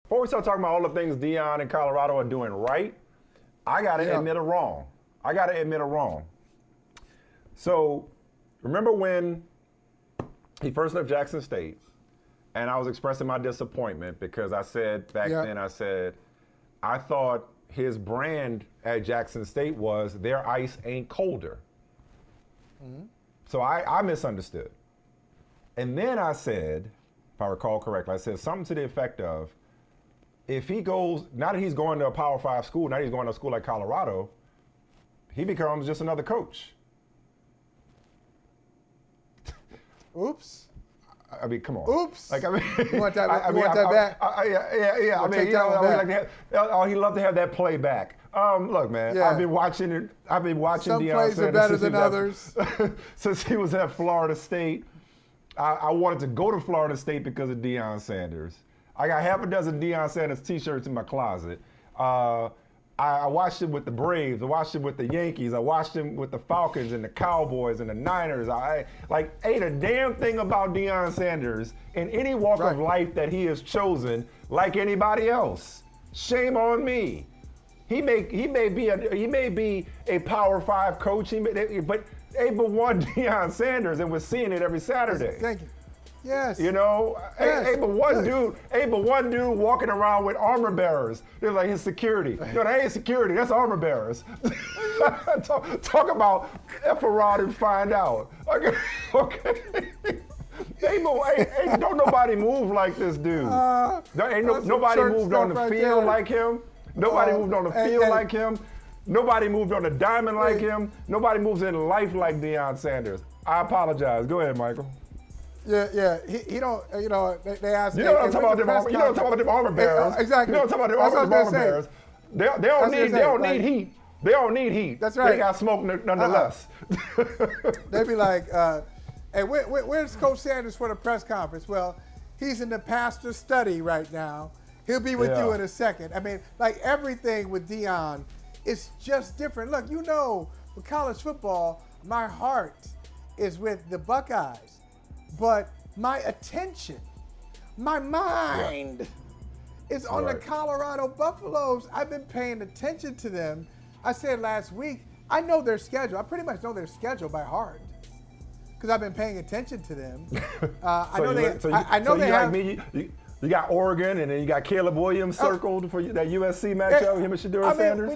Before we start talking about all the things Deion and Colorado are doing right, I got to admit a wrong. So, remember when he first left Jackson State, and I was expressing my disappointment because I said back then, I thought his brand at Jackson State was their ice ain't colder. Mm-hmm. So I misunderstood. And then I said, if I recall correctly, I said something to the effect of, if he goes, now that he's going to a Power 5 school, now he's going to a school like Colorado, he becomes just another coach. Oops. I mean, come on. Oops. Like, I mean, you want that, back? Yeah. I mean, he'd love to have that play back. Look, man, I've been watching Deion Sanders. Some plays are better than others. Since he was at Florida State. I wanted to go to Florida State because of Deion Sanders. I got half a dozen Deion Sanders T-shirts in my closet. I watched him with the Braves. I watched him with the Yankees. I watched him with the Falcons and the Cowboys and the Niners. I ain't a damn thing about Deion Sanders in any walk of life that he has chosen like anybody else. Shame on me. He may be a Power 5 coach, but one Deion Sanders, and we're seeing it every Saturday. Thank you. Yes. You know, yes. one dude walking around with armor bearers. They're like his security. No, that ain't security. That's armor bearers. talk about F around and find out. Okay. Don't nobody move like this dude. Nobody moved on the field like him. Nobody moved on the field like him. Nobody moved on the diamond like him. Nobody moves in life like Deion Sanders. I apologize. Go ahead, Michael. Yeah. He don't. You know, they asked. You know what I'm talking about? You know what I'm talking about? Them armor bearers. Exactly. You know what I'm talking about? Them armor bearers. They don't need heat. They don't need heat. That's right. They got smoke nonetheless. They'd be like, "Hey, where's Coach Sanders for the press conference?" Well, he's in the pastor's study right now. He'll be with you in a second. I mean, like everything with Deion is just different. Look, you know, with college football, my heart is with the Buckeyes. But my attention, my mind is on the Colorado Buffaloes. I've been paying attention to them. I said last week, I know their schedule. I pretty much know their schedule by heart because I've been paying attention to them. You got Oregon, and then you got Caleb Williams circled for that USC matchup, him and Shedeur Sanders.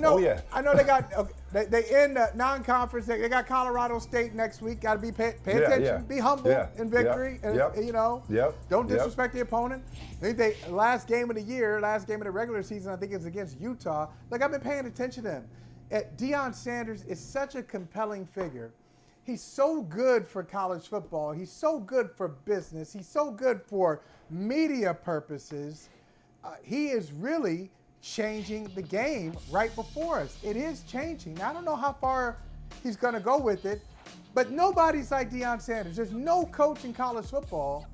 I know they got they end non-conference. They got Colorado State next week. Got to be pay attention, be humble in victory, don't disrespect the opponent. I think last game of the regular season, I think it's against Utah. Like I've been paying attention to him. Deion Sanders is such a compelling figure. He's so good for college football. He's so good for business. He's so good for media purposes. He is really changing the game right before us. It is changing. I don't know how far he's going to go with it, but nobody's like Deion Sanders. There's no coach in college football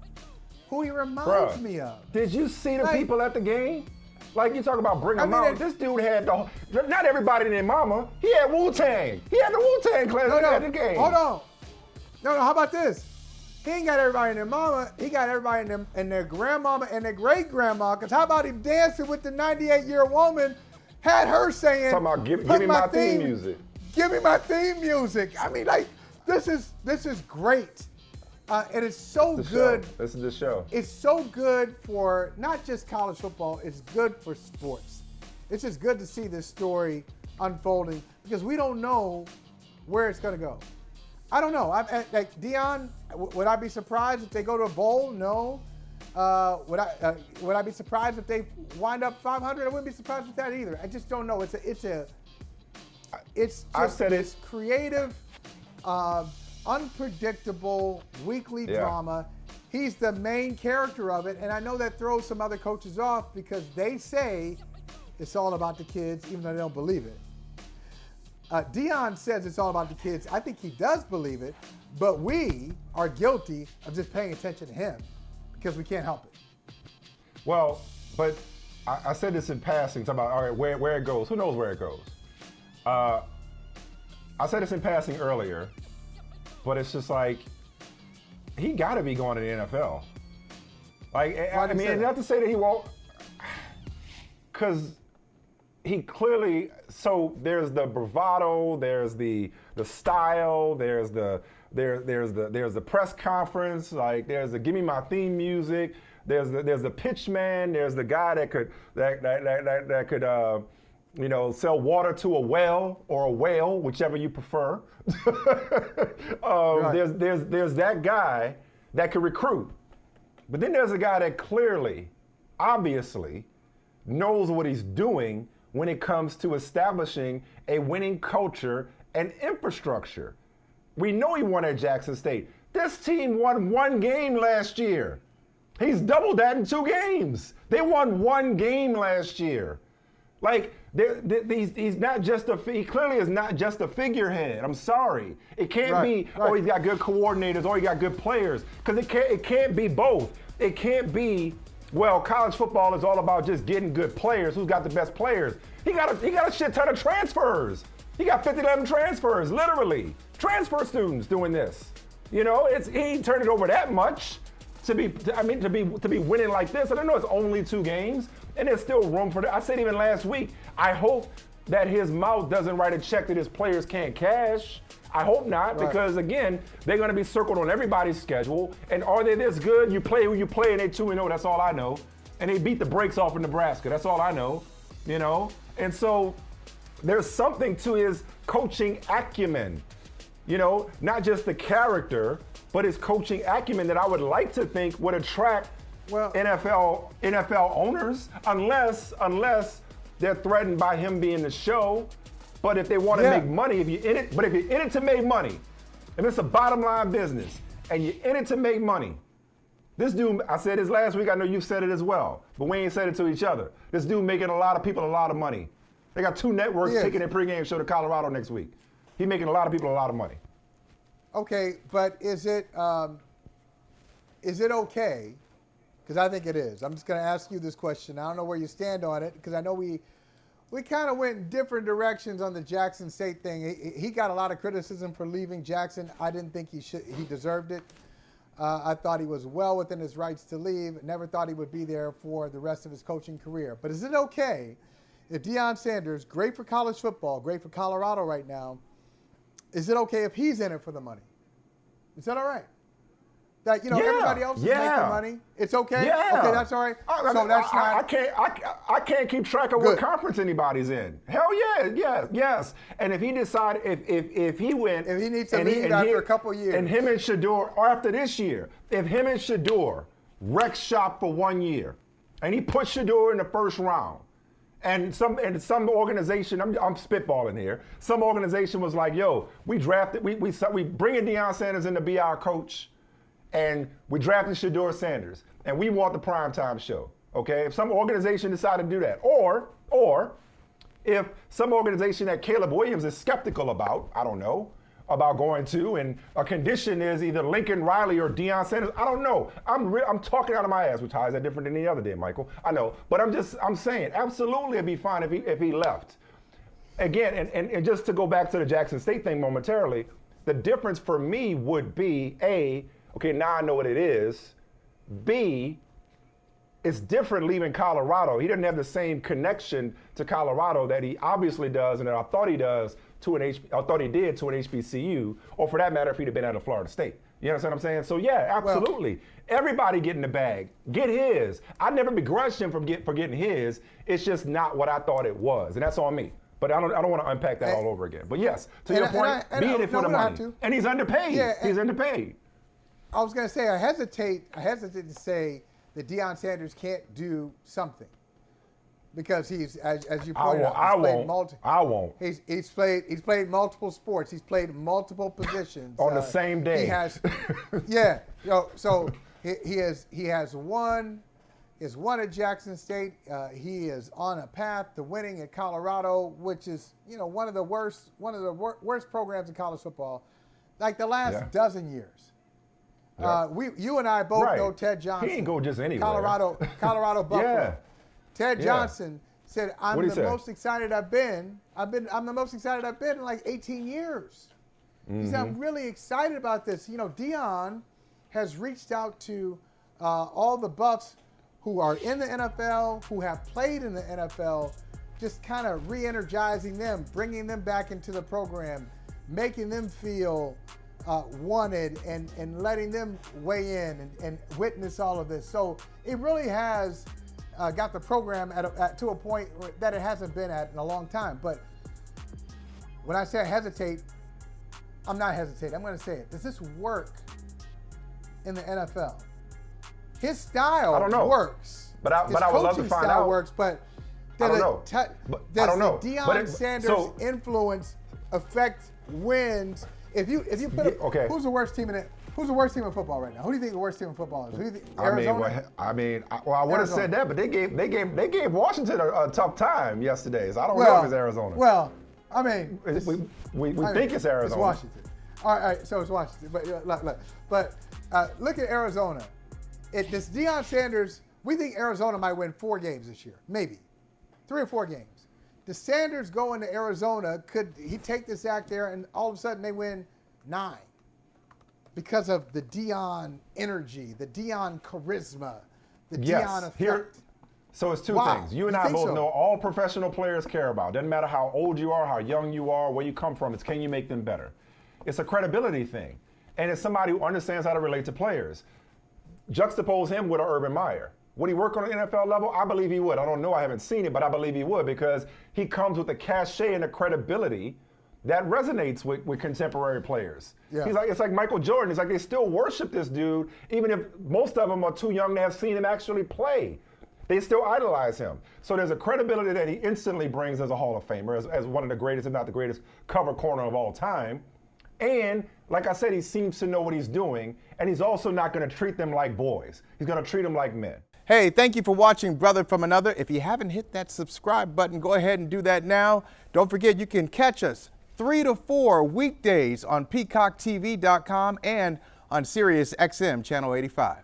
who he reminds me of. Did you see the people at the game? Like you talk about bring them out. This dude had not everybody in their mama. He had Wu-Tang. He had the Wu-Tang Clan at the game. Hold on. No, how about this? He ain't got everybody in their mama. He got everybody in their grandmama and their great-grandma. Because how about him dancing with the 98-year-old woman, had her saying, talking about give me my theme music. Give me my theme music. I mean, like, this is great. And it's so good. This is the show. It's so good for not just college football. It's good for sports. It's just good to see this story unfolding because we don't know where it's going to go. I don't know. Like Deion, would I be surprised if they go to a bowl? No. Would I be surprised if they wind up 500? I wouldn't be surprised with that either. I just don't know. It's just creative. Unpredictable weekly drama. He's the main character of it, and I know that throws some other coaches off because they say it's all about the kids, even though they don't believe it. Deion says it's all about the kids. I think he does believe it, but we are guilty of just paying attention to him because we can't help it. Well, but I said this in passing, talking about all right, where it goes. Who knows where it goes? I said this in passing earlier. But it's just like, he got to be going to the NFL. Like, I mean, not to say that he won't. because he clearly, so there's the bravado, there's the style, there's the press conference, like there's the give me my theme music, there's the pitch man, there's the guy that could sell water to a well or a whale, whichever you prefer. Right. There's that guy that could recruit. But then there's a guy that clearly, obviously, knows what he's doing when it comes to establishing a winning culture and infrastructure. We know he won at Jackson State. This team won 1 game last year. He's doubled that in 2 games. They won 1 game last year. Like, he's not just he clearly is not just a figurehead. I'm sorry. It can't be, oh, he's got good coordinators, or he got good players. Because it can't be both. It can't be, well, college football is all about just getting good players. Who's got the best players? He got a shit ton of transfers. He got 11 transfers, literally. Transfer students doing this. You know, he ain't turned it over that much to be winning like this. And I know it's only 2 games, and there's still room for that. I said even last week, I hope that his mouth doesn't write a check that his players can't cash. I hope not, because again, they're going to be circled on everybody's schedule. And are they this good? You play who you play, and they 2-0. That's all I know. And they beat the brakes off of Nebraska. That's all I know. You know, and so there's something to his coaching acumen. You know, not just the character, but his coaching acumen that I would like to think would attract NFL owners, unless they're threatened by him being the show. But if they want to make money, if you're in it to make money, if it's a bottom line business and you're in it to make money, this dude, I said this last week, I know you said it as well, but we ain't said it to each other. This dude making a lot of people a lot of money. They got 2 networks taking their pregame show to Colorado next week. He's making a lot of people a lot of money. Okay, but is it okay? Because I think it is. I'm just going to ask you this question. I don't know where you stand on it, because I know we kind of went in different directions on the Jackson State thing. He got a lot of criticism for leaving Jackson. I didn't think he deserved it. I thought he was well within his rights to leave. Never thought he would be there for the rest of his coaching career. But is it okay if Deion Sanders, great for college football, great for Colorado right now, is it okay if he's in it for the money? Is that all right? That, everybody else is making money. It's okay? Yeah. Okay, that's all right. I can't keep track of what conference anybody's in. Hell yeah, yes. And if he decide if he went, if he needs to leave after a couple years, and him and Shador, or after this year, if him and Shador wreck shop for 1 year, and he put Shador in the first round, and some organization, I'm spitballing here, some organization was like, yo, we bringing Deion Sanders in to be our coach, and we drafted Shador Sanders, and we want the primetime show, okay? If some organization decided to do that, or if some organization that Caleb Williams is skeptical about, I don't know, about going to, and a condition is either Lincoln Riley or Deion Sanders, I don't know. I'm talking out of my ass, which how is that different than any other day, Michael? I know, but I'm saying, absolutely it'd be fine if he left. Again, and just to go back to the Jackson State thing momentarily, the difference for me would be, A, okay, now I know what it is. B, it's different leaving Colorado. He doesn't have the same connection to Colorado that he obviously does, and that I thought he does to I thought he did to an HBCU, or for that matter, if he'd have been at Florida State. You understand what I'm saying? So yeah, absolutely. Everybody get in the bag. Get his. I never begrudged him for getting his. It's just not what I thought it was, and that's on me. But I don't want to unpack that all over again. But yes, to your point, being it for the money, and he's underpaid. Yeah, he's underpaid. I was going to say, I hesitate to say that Deion Sanders can't do something, because he's, as you pointed out, I won't. He's played multiple sports. He's played multiple positions on the same day. He has, so he has won at Jackson State. He is on a path to winning at Colorado, which is one of the worst programs in college football, like the last dozen years. You and I both know Ted Johnson. He ain't go just anywhere. Colorado Buffalo. Ted Johnson said, I'm the most excited I've been in like 18 years. Mm-hmm. He said, I'm really excited about this. Deion has reached out to all the Buffs who are in the NFL, who have played in the NFL, just kind of re-energizing them, bringing them back into the program, making them feel wanted, and letting them weigh in and witness all of this. So it really has got the program to a point that it hasn't been at in a long time. But when I say I hesitate, I'm not hesitating. I'm going to say it. Does this work in the NFL? His style works. But I would love to find out. Works, but I don't know. Does the Deion Sanders influence affect wins? If you put who's the worst team in it? Who's the worst team in football right now? Who do you think the worst team in football is? Who do you think, Arizona? I would have said that, but they gave Washington a tough time yesterday. So I don't know if it's Arizona. Well, I mean, we think it's Arizona. It's Washington. All right, so it's Washington. But look at Arizona. This Deion Sanders, we think Arizona might win 4 games this year, maybe 3 or 4 games. Does Sanders go into Arizona? Could he take this act there and all of a sudden they win 9 because of the Deion energy, the Deion charisma, the Deion effect? So it's two things. You and I both know all professional players care about. Doesn't matter how old you are, how young you are, where you come from. It's can you make them better? It's a credibility thing. And it's somebody who understands how to relate to players. Juxtapose him with an Urban Meyer. Would he work on an NFL level? I believe he would. I don't know. I haven't seen it, but I believe he would because he comes with a cachet and a credibility that resonates with contemporary players. Yeah. It's like Michael Jordan. It's like they still worship this dude, even if most of them are too young to have seen him actually play. They still idolize him. So there's a credibility that he instantly brings as a Hall of Famer, as one of the greatest, if not the greatest, cover corner of all time. And like I said, he seems to know what he's doing, and he's also not going to treat them like boys. He's going to treat them like men. Hey, thank you for watching Brother from Another. If you haven't hit that subscribe button, go ahead and do that now. Don't forget, you can catch us 3 to 4 weekdays on PeacockTV.com and on Sirius XM Channel 85.